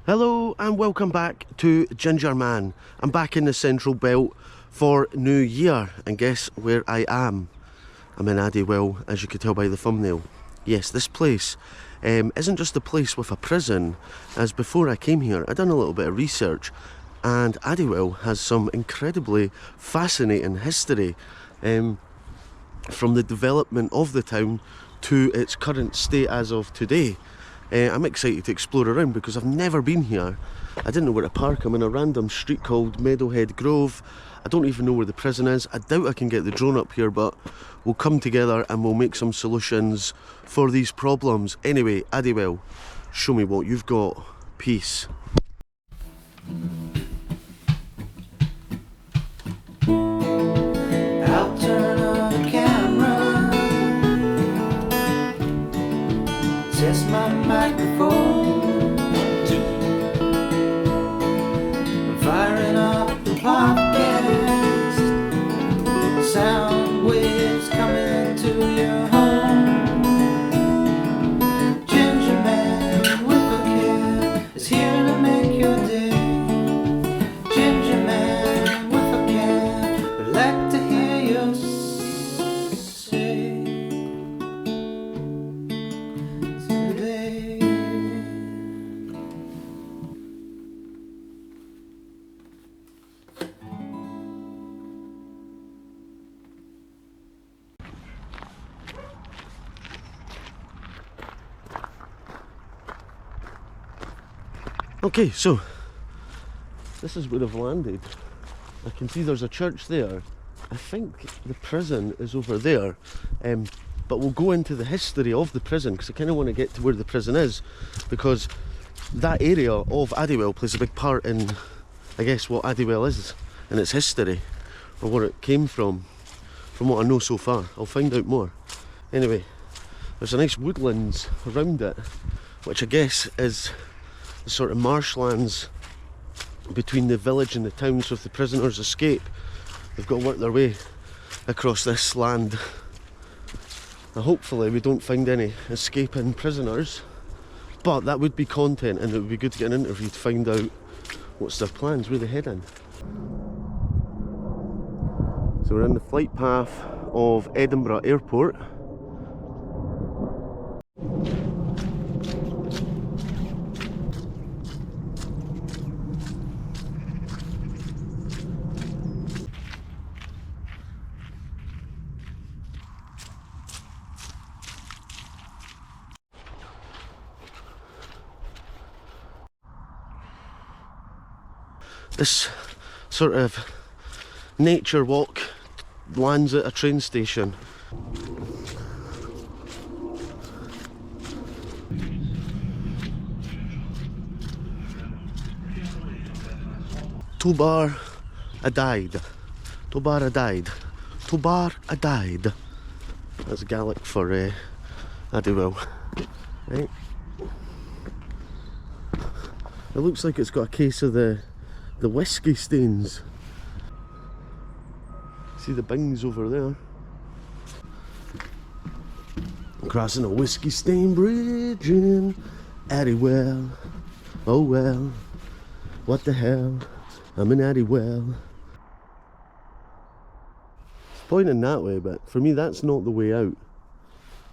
Hello and welcome back to Gingerman. I'm back in the Central Belt for New Year, and guess where I am? I'm in Adddiewell, as you could tell by the thumbnail. Yes, this place isn't just a place with a prison, as before I came here I done a little bit of research, and Adddiewell has some incredibly fascinating history from the development of the town to its current state as of today. I'm excited to explore around because I've never been here. I didn't know where to park. I'm in a random street called Meadowhead Grove. I don't even know where the prison is. I doubt I can get the drone up here, but we'll come together and we'll make some solutions for these problems. Anyway, Adddiewell, show me what you've got. Peace. I'll turn on the camera, test my microphone, I'm firing up the podcast, sound waves coming to your home. Gingerman with a can is here to make your day. Gingerman with a can, I'd like to hear you say today. Okay, so this is where I've landed. I can see there's a church there. I think the prison is over there, but we'll go into the history of the prison because I kind of want to get to where the prison is, because that area of Adddiewell plays a big part in, I guess, what Adddiewell is and its history, or where it came from what I know so far. I'll find out more. Anyway, there's a nice woodlands around it, which I guess is the sort of marshlands between the village and the town, so if the prisoners escape, they've got to work their way across this land. Now hopefully we don't find any escaping prisoners, but that would be content and it would be good to get an interview to find out what's their plans, where they're heading. So we're in the flight path of Edinburgh Airport. This sort of nature walk lands at a train station. Tobar Addied. Tobar Addied. Tobar Addied. That's Gaelic for Adddiewell. Right. It looks like it's got a case of the whiskey stains. See the bings over there. I'm crossing a whiskey stain bridge in Adddiewell. Oh well, what the hell, I'm in Adddiewell. It's pointing that way, but for me that's not the way out.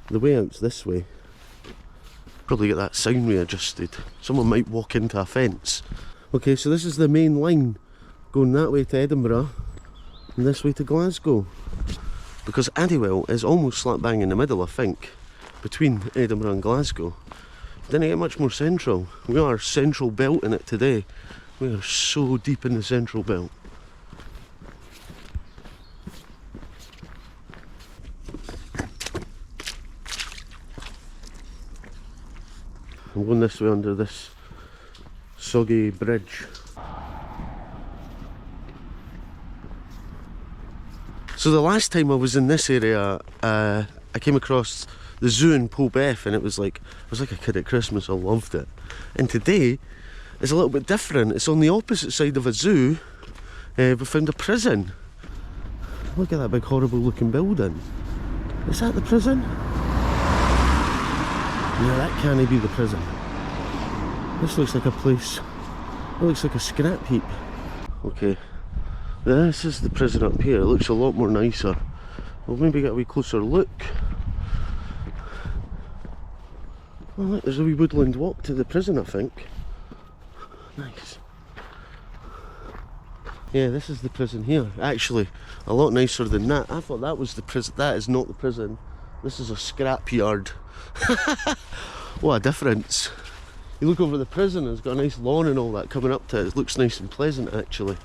The way out's this way. Probably get that sound readjusted. Someone might walk into a fence. Okay, so this is the main line going that way to Edinburgh and this way to Glasgow, because Adddiewell is almost slap bang in the middle, I think, between Edinburgh and Glasgow. Didn't get much more central. We are Central Belt in it today. We are so deep in the Central Belt. I'm going this way under this soggy bridge. So the last time I was in this area, I came across the zoo in Polbeth, and it was like a kid at Christmas. I loved it. And today is a little bit different. It's on the opposite side of a zoo. We found a prison. Look at that big horrible looking building. Is that the prison? Yeah, that can't be the prison. This looks like a place. It looks like a scrap heap. Okay, this is the prison up here. It looks a lot more nicer. We'll maybe get a wee closer look. Oh look, there's a wee woodland walk to the prison, I think. Nice. Yeah, this is the prison here. Actually, a lot nicer than that. I thought that was the prison. That is not the prison. This is a scrap yard. What a difference. You look over the prison and it's got a nice lawn and all that coming up to it. It looks nice and pleasant actually.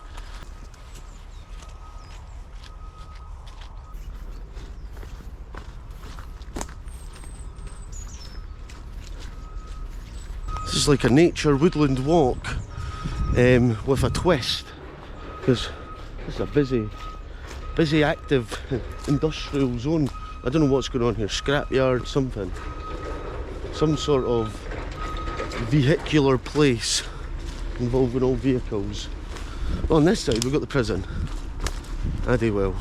This is like a nature woodland walk with a twist, because this is a busy active industrial zone. I don't know what's going on here, scrapyard, something. Some sort of vehicular place involving all vehicles. Well, on this side we've got the prison, Adddiewell.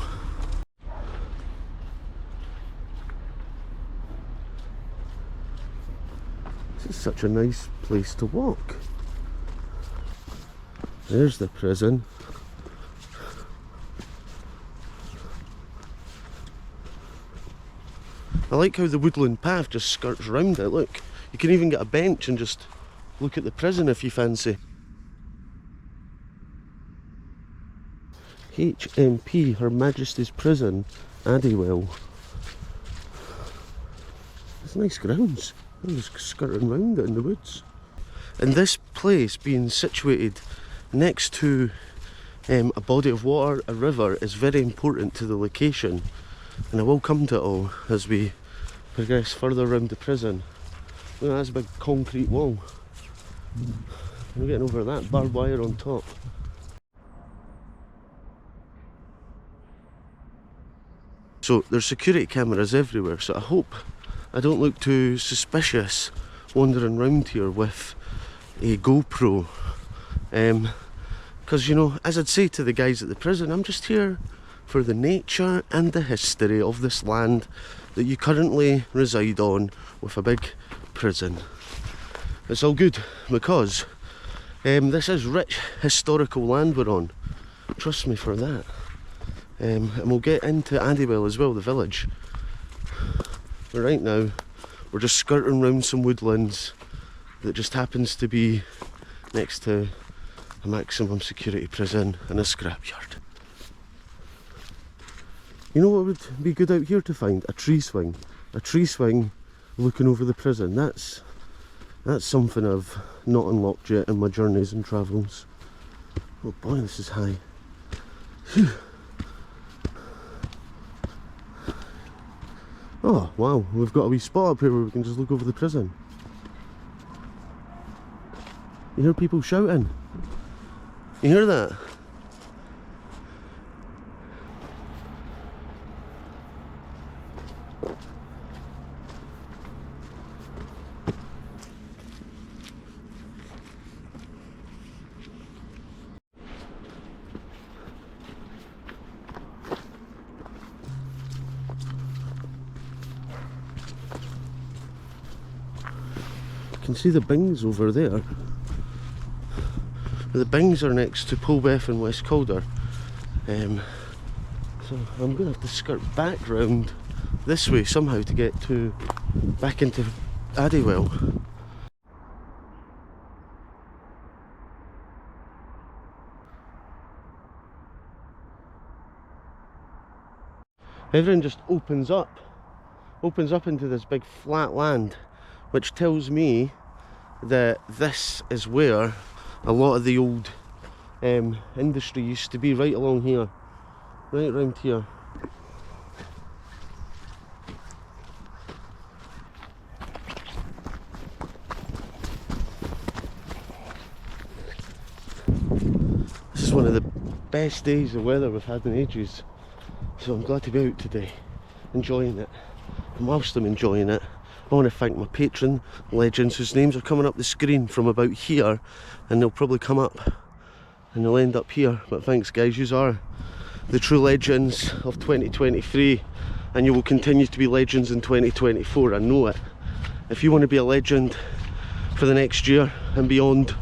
This is such a nice place to walk. There's the prison. I like how the woodland path just skirts round it, look. You can even get a bench and just look at the prison if you fancy. HMP, Her Majesty's Prison, Adddiewell. It's nice grounds. I'm just skirting round it in the woods. And this place being situated next to a body of water, a river, is very important to the location. And I will come to it all as we progress further around the prison. Look, that's a big concrete wall. We're getting over that, barbed wire on top. So there's security cameras everywhere, so I hope I don't look too suspicious wandering around here with a GoPro. Because, you know, as I'd say to the guys at the prison, I'm just here for the nature and the history of this land that you currently reside on with a big prison. It's all good because this is rich historical land we're on. Trust me for that. And we'll get into Adddiewell as well, the village. But right now we're just skirting around some woodlands that just happens to be next to a maximum security prison and a scrapyard. You know what would be good out here to find? A tree swing. A tree swing looking over the prison. That's something I've not unlocked yet in my journeys and travels. Oh boy, this is high. Phew. Oh wow, we've got a wee spot up here where we can just look over the prison. You hear people shouting? You hear that? You can see the bings over there. The bings are next to Polbeth and West Calder. So I'm going to have to skirt back round this way somehow to get back into Adddiewell. Everything just opens up into this big flat land, which tells me that this is where a lot of the old industry used to be, right along here, right around here. This is one of the best days of weather we've had in ages, so I'm glad to be out today, enjoying it. And whilst I'm enjoying it, I want to thank my patron legends whose names are coming up the screen from about here, and they'll probably come up and they'll end up here. But thanks guys, you are the true legends of 2023, and you will continue to be legends in 2024, I know it. If you want to be a legend for the next year and beyond,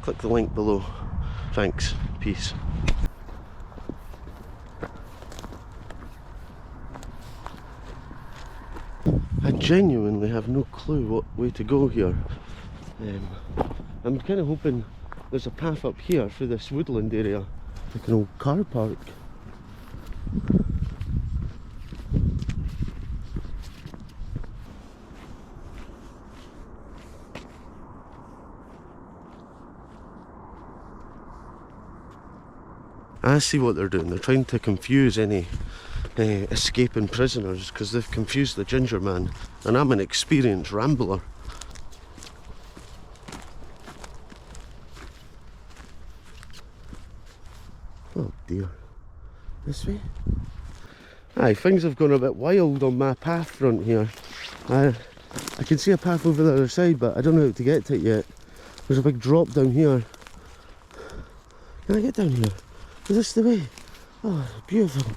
click the link below. Thanks. Peace. I genuinely have no clue what way to go here. I'm kind of hoping there's a path up here through this woodland area, like an old car park. I see what they're doing. They're trying to confuse any escaping prisoners because they've confused the Gingerman, and I'm an experienced rambler. Oh dear. This way? Aye, things have gone a bit wild on my path front here. I can see a path over the other side, but I don't know how to get to it yet. There's a big drop down here. Can I get down here? Is this the way? Oh, beautiful.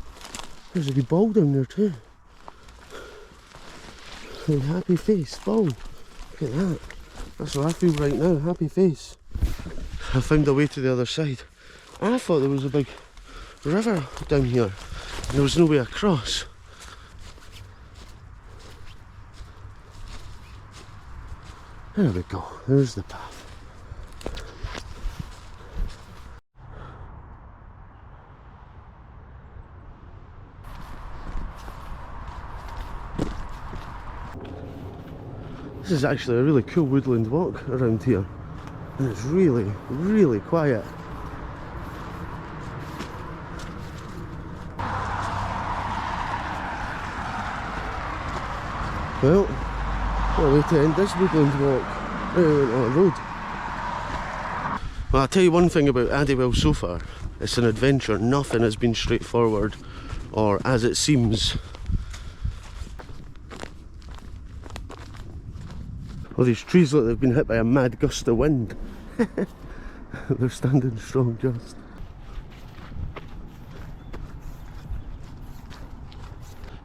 There's a wee ball down there too. A happy face ball. Look at that. That's what I feel right now, happy face. I found a way to the other side. I thought there was a big river down here and there was no way across. There we go, there's the path. This is actually a really cool woodland walk around here, and it's really, really quiet. Well, what a way to end this woodland walk. Now we went on a road. Well, I'll tell you one thing about Adddiewell so far. It's an adventure. Nothing has been straightforward, or as it seems. All these trees look like they've been hit by a mad gust of wind. They're standing strong just.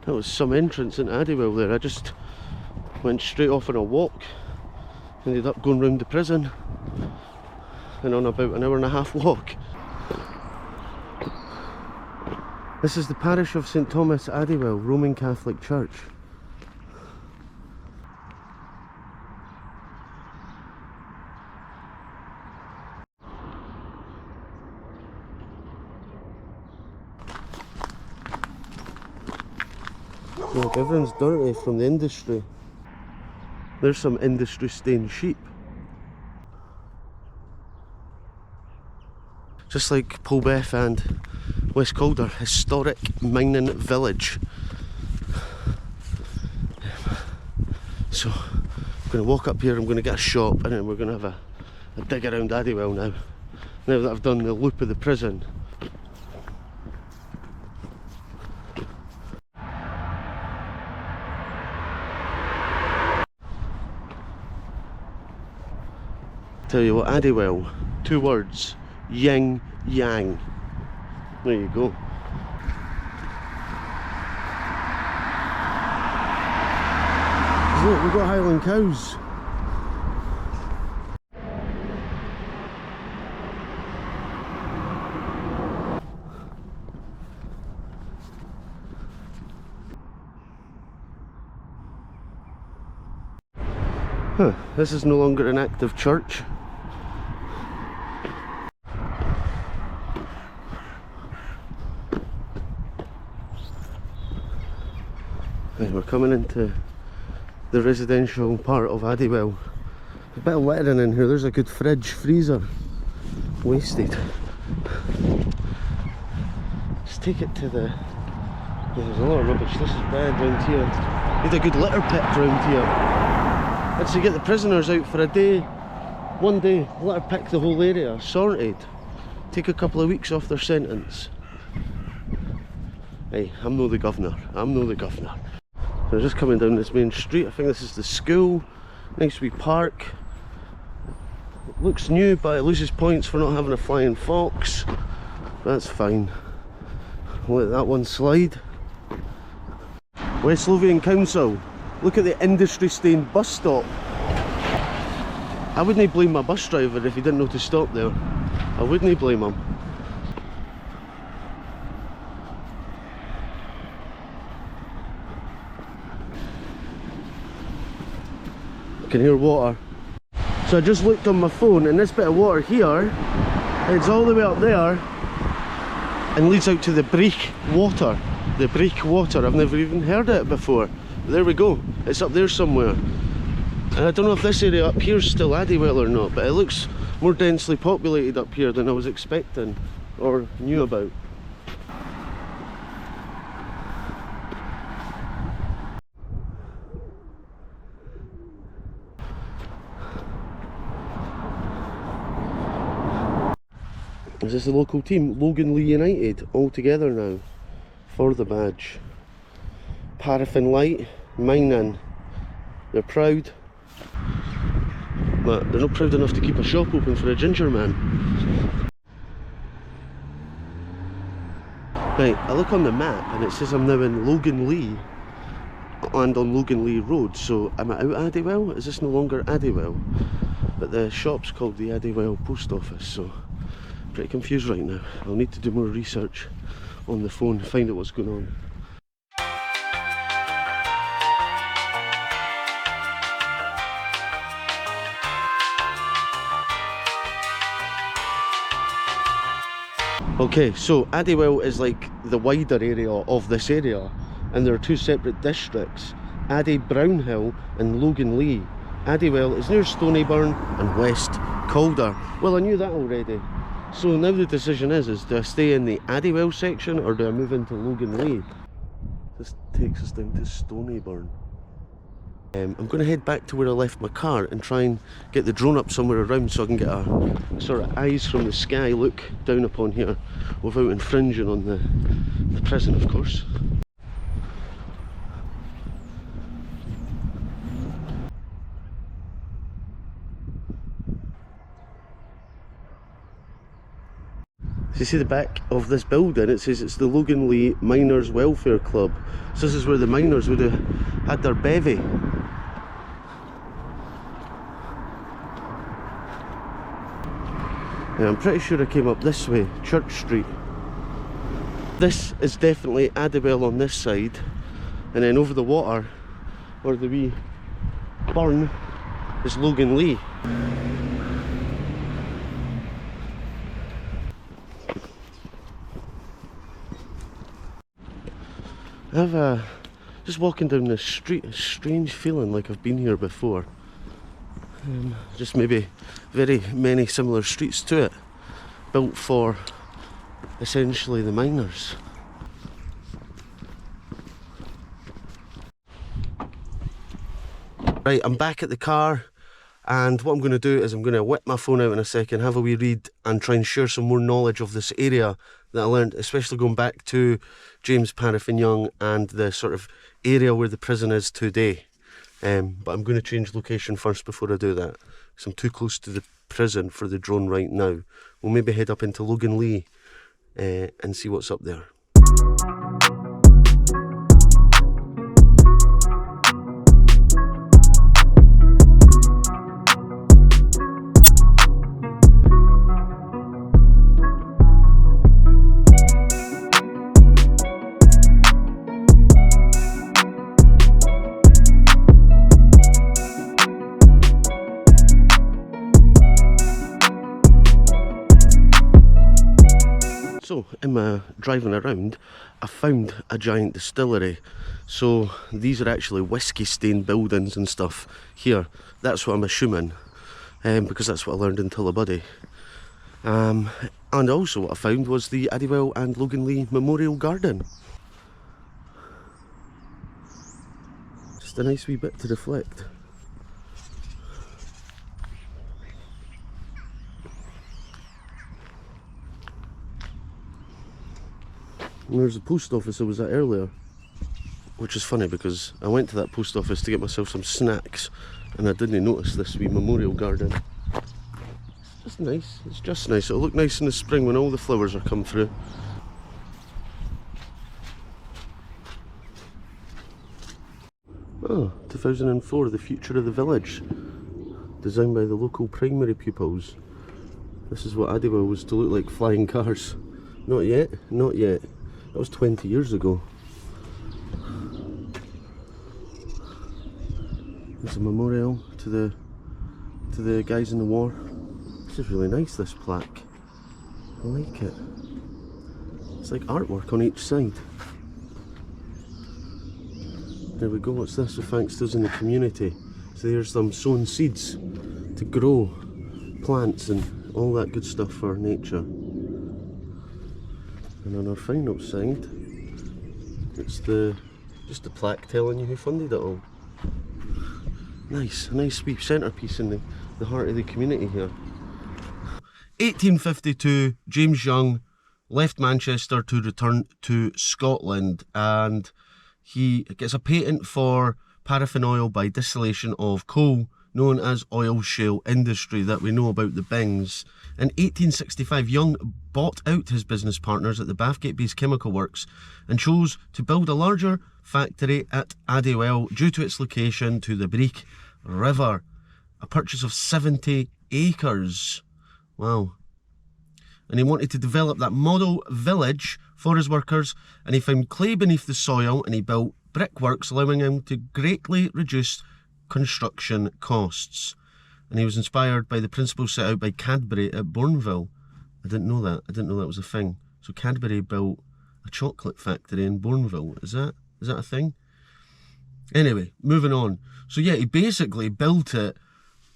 That was some entrance into Adddiewell there. I just went straight off on a walk. Ended up going round the prison and on about an hour and a half walk. This is the parish of St Thomas, Adddiewell, Roman Catholic Church. Look, everyone's dirty from the industry. There's some industry stained sheep. Just like Polbeth and West Calder, historic mining village. So I'm going to walk up here, I'm going to get a shop, and then we're going to have a dig around Adddiewell now. Now that I've done the loop of the prison. Tell you what, Adddiewell, 2 words, yin yang. There you go. Look, we've got Highland cows. Huh, this is no longer an active church. Right, we're coming into the residential part of Adddiewell. A bit of littering in here. There's a good fridge, freezer. Wasted. Let's take it to the... There's a lot of rubbish. This is bad round here. Need a good litter pit round here. Let's get the prisoners out for a day. One day, litter pick the whole area, sorted. Take a couple of weeks off their sentence. Hey, I'm no the governor. I'm no the governor. So we're just coming down this main street. I think this is the school. Nice wee park. It looks new, but it loses points for not having a flying fox. That's fine. Let that one slide. West Lothian Council. Look at the industry stained bus stop. I wouldn't blame my bus driver if he didn't know to stop there. I wouldn't blame him. I can hear water. So I just looked on my phone, and this bit of water here, it's all the way up there and leads out to the breakwater. The breakwater, I've never even heard of it before. But there we go, it's up there somewhere. And I don't know if this area up here is still Adddiewell or not, but it looks more densely populated up here than I was expecting or knew about. Is this the local team? Loganlee United, all together now for the badge. Paraffin light, mining. They're proud, but they're not proud enough to keep a shop open for a Gingerman. Right, I look on the map and it says I'm now in Loganlee and on Loganlee Road, so am I out Adddiewell? Is this no longer Adddiewell? But the shop's called the Adddiewell Post Office, so pretty confused right now. I'll need to do more research on the phone, find out what's going on. Okay, so Adddiewell is like the wider area of this area, and there are two separate districts, Brownhill and Loganlee. Adddiewell is near Stonyburn and West Calder. Well, I knew that already. So now the decision is do I stay in the Adddiewell section or do I move into Loganlee? This takes us down to Stonyburn. I'm going to head back to where I left my car and try and get the drone up somewhere around so I can get a sort of eyes from the sky look down upon here without infringing on the prison, of course. So you see the back of this building, it says it's the Loganlee Miners Welfare Club. So this is where the miners would have had their bevy. Yeah, I'm pretty sure I came up this way, Church Street. This is definitely Adddiewell on this side, and then over the water, or the wee burn, is Loganlee. I've just walking down this street, a strange feeling like I've been here before. Just maybe very many similar streets to it, built for essentially the miners. Right, I'm back at the car, and what I'm going to do is I'm going to whip my phone out in a second, have a wee read and try and share some more knowledge of this area that I learned, especially going back to James Paraffin Young and the sort of area where the prison is today. But I'm going to change location first before I do that, because I'm too close to the prison for the drone right now. We'll maybe head up into Loganlee and see what's up there. So, in my driving around, I found a giant distillery. So, these are actually whiskey stained buildings and stuff here. That's what I'm assuming, because that's what I learned in Tullibuddy. And also what I found was the Adddiewell and Loganlee Memorial Garden. Just a nice wee bit to reflect. And there's the post office I was at earlier, which is funny because I went to that post office to get myself some snacks and I didn't notice this wee memorial garden. It's just nice, it's just nice. It'll look nice in the spring when all the flowers are come through. Oh, 2004, the future of the village. designed by the local primary pupils. This is what Adddiewell was to look like, flying cars. Not yet, not yet. That was 20 years ago. There's a memorial to the guys in the war. This is really nice, this plaque. I like it. It's like artwork on each side. There we go, what's this? So thanks to us in the community. So there's them sowing seeds to grow plants and all that good stuff for nature. And on our final side, it's just a plaque telling you who funded it all. Nice, a nice wee centrepiece in the heart of the community here. 1852, James Young left Manchester to return to Scotland, and he gets a patent for paraffin oil by distillation of coal, known as oil shale industry that we know about the Bings. In 1865, Young bought out his business partners at the Bathgate-based chemical works and chose to build a larger factory at Adddiewell due to its location to the Breek River. A purchase of 70 acres. Wow. And he wanted to develop that model village for his workers, and he found clay beneath the soil and he built brickworks, allowing him to greatly reduce construction costs. And he was inspired by the principles set out by Cadbury at Bournville. I didn't know that. I didn't know that was a thing. So Cadbury built a chocolate factory in Bournville. Is that a thing? Anyway, moving on. So yeah, he basically built it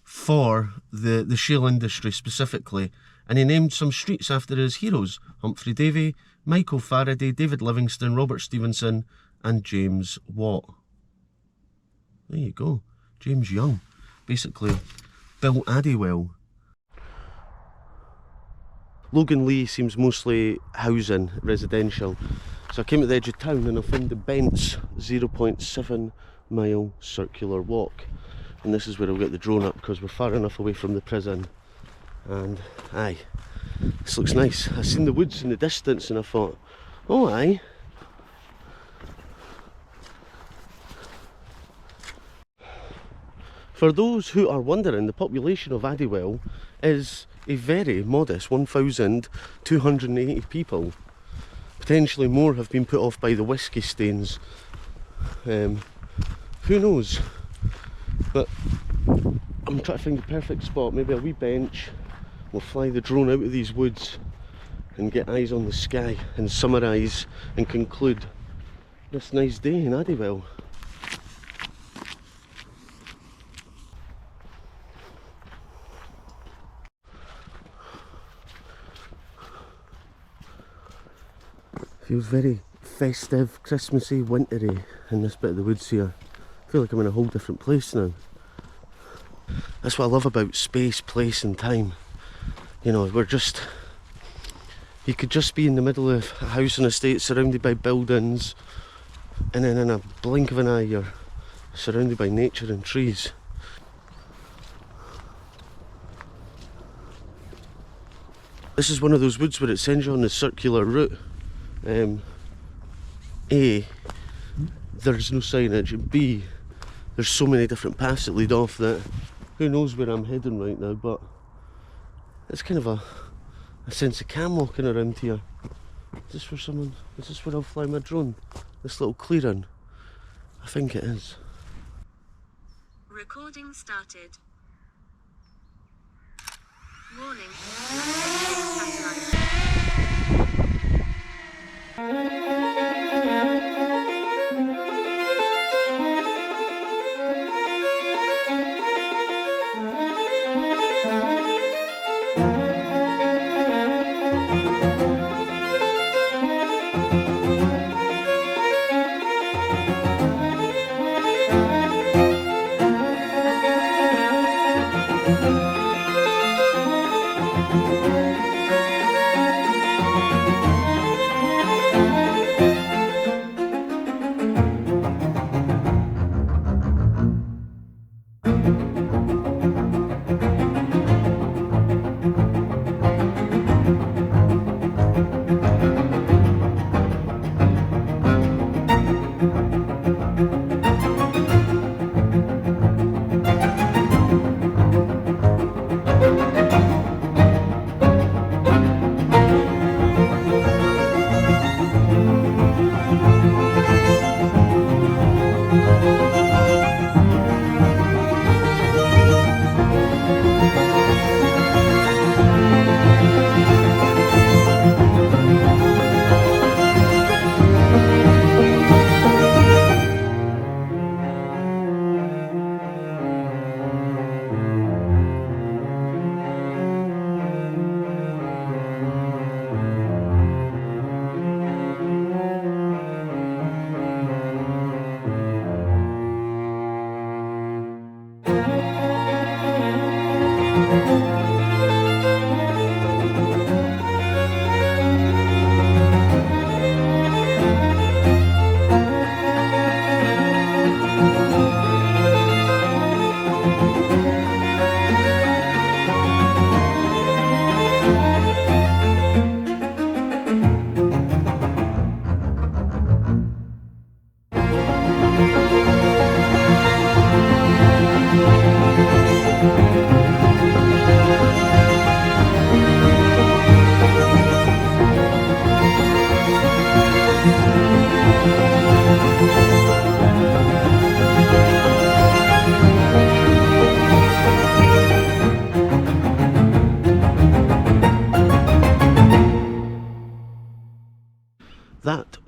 for the shale industry specifically, and he named some streets after his heroes: Humphrey Davy, Michael Faraday, David Livingstone, Robert Stevenson and James Watt. There you go. James Young basically built Adddiewell. Loganlee seems mostly housing, residential. So I came to the edge of town and I found the Bent's 0.7 mile circular walk. And this is where I'll get the drone up because we're far enough away from the prison. And aye, this looks nice. I seen the woods in the distance and I thought, oh aye. For those who are wondering, the population of Adddiewell is a very modest 1,280 people. Potentially more have been put off by the whisky stains. Who knows? But I'm trying to find the perfect spot, maybe a wee bench. We'll fly the drone out of these woods and get eyes on the sky and summarise and conclude this nice day in Adddiewell. Feels very festive, Christmassy, wintry in this bit of the woods here. I feel like I'm in a whole different place now. That's what I love about space, place and time. You know, you could just be in the middle of a housing estate surrounded by buildings, and then in a blink of an eye you're surrounded by nature and trees. This is one of those woods where it sends you on the circular route. A, there's no signage, and B, there's so many different paths that lead off that who knows where I'm heading right now, but it's kind of a sense of calm walking around here. Is this where I'll fly my drone? This little clearing? I think it is. Recording started. Warning.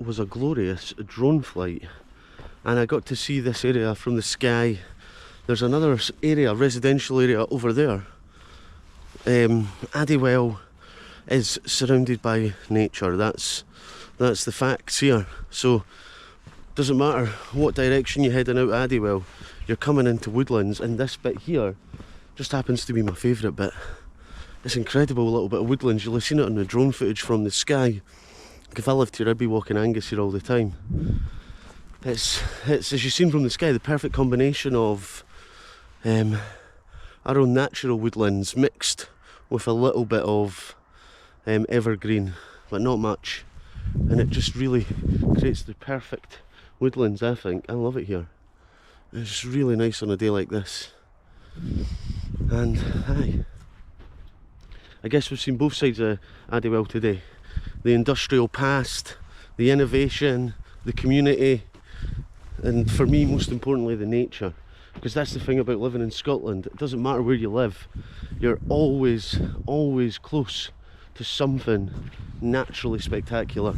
was a glorious drone flight, and I got to see this area from the sky. There's another area, residential area over there. Adddiewell is surrounded by nature. That's the facts here. So doesn't matter what direction you're heading out Adddiewell, you're coming into Woodlands, and this bit here just happens to be my favourite bit. This incredible little bit of woodlands. You'll have seen it on the drone footage from the sky. If I lived here, I'd be walking Angus here all the time. It's as you've seen from the sky, the perfect combination of our own natural woodlands mixed with a little bit of evergreen, but not much, and it just really creates the perfect woodlands, I think. I love it here. It's just really nice on a day like this. And I guess we've seen both sides of Adddiewell today. The industrial past, the innovation, the community, and for me, most importantly, the nature. Because that's the thing about living in Scotland. It doesn't matter where you live, you're always close to something naturally spectacular.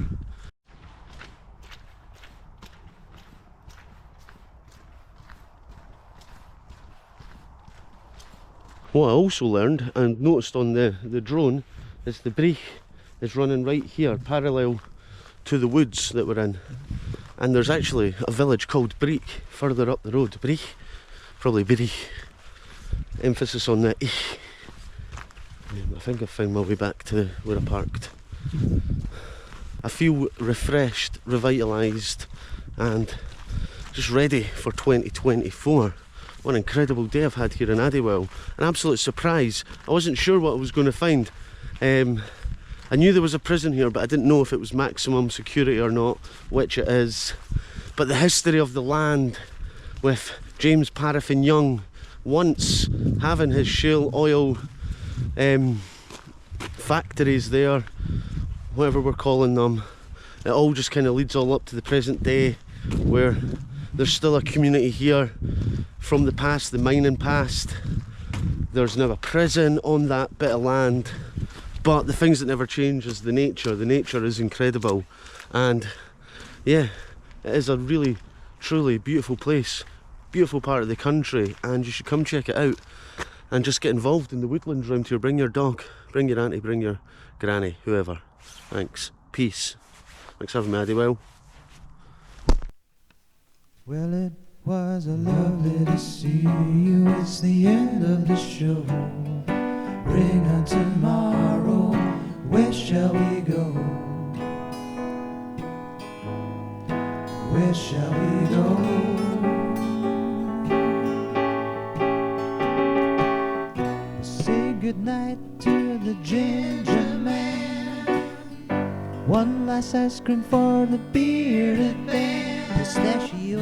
What I also learned and noticed on the drone is the breach is running right here, parallel to the woods that we're in. And there's actually a village called Breach further up the road. Breach, probably Breach. Emphasis on the ich. I think I've found my way back to where I parked. I feel refreshed, revitalised, and just ready for 2024. What an incredible day I've had here in Adddiewell. An absolute surprise. I wasn't sure what I was going to find. I knew there was a prison here, but I didn't know if it was maximum security or not, which it is. But the history of the land, with James Paraffin Young once having his shale oil factories there, whatever we're calling them, it all just kind of leads all up to the present day, where there's still a community here from the past, the mining past. There's now a prison on that bit of land, but the things that never change is the nature. The nature is incredible, and yeah, it is a really, truly beautiful place, beautiful part of the country, and you should come check it out and just get involved in the woodlands around here. Bring your dog, bring your auntie, bring your granny, whoever. Thanks. Peace. Thanks for having me, Adddiewell. Well, it was a lovely to see you. It's the end of the show. Bring on tomorrow. Where shall we go? Where shall we go? Say goodnight to the Gingerman. One last ice cream for the bearded man. Pistachio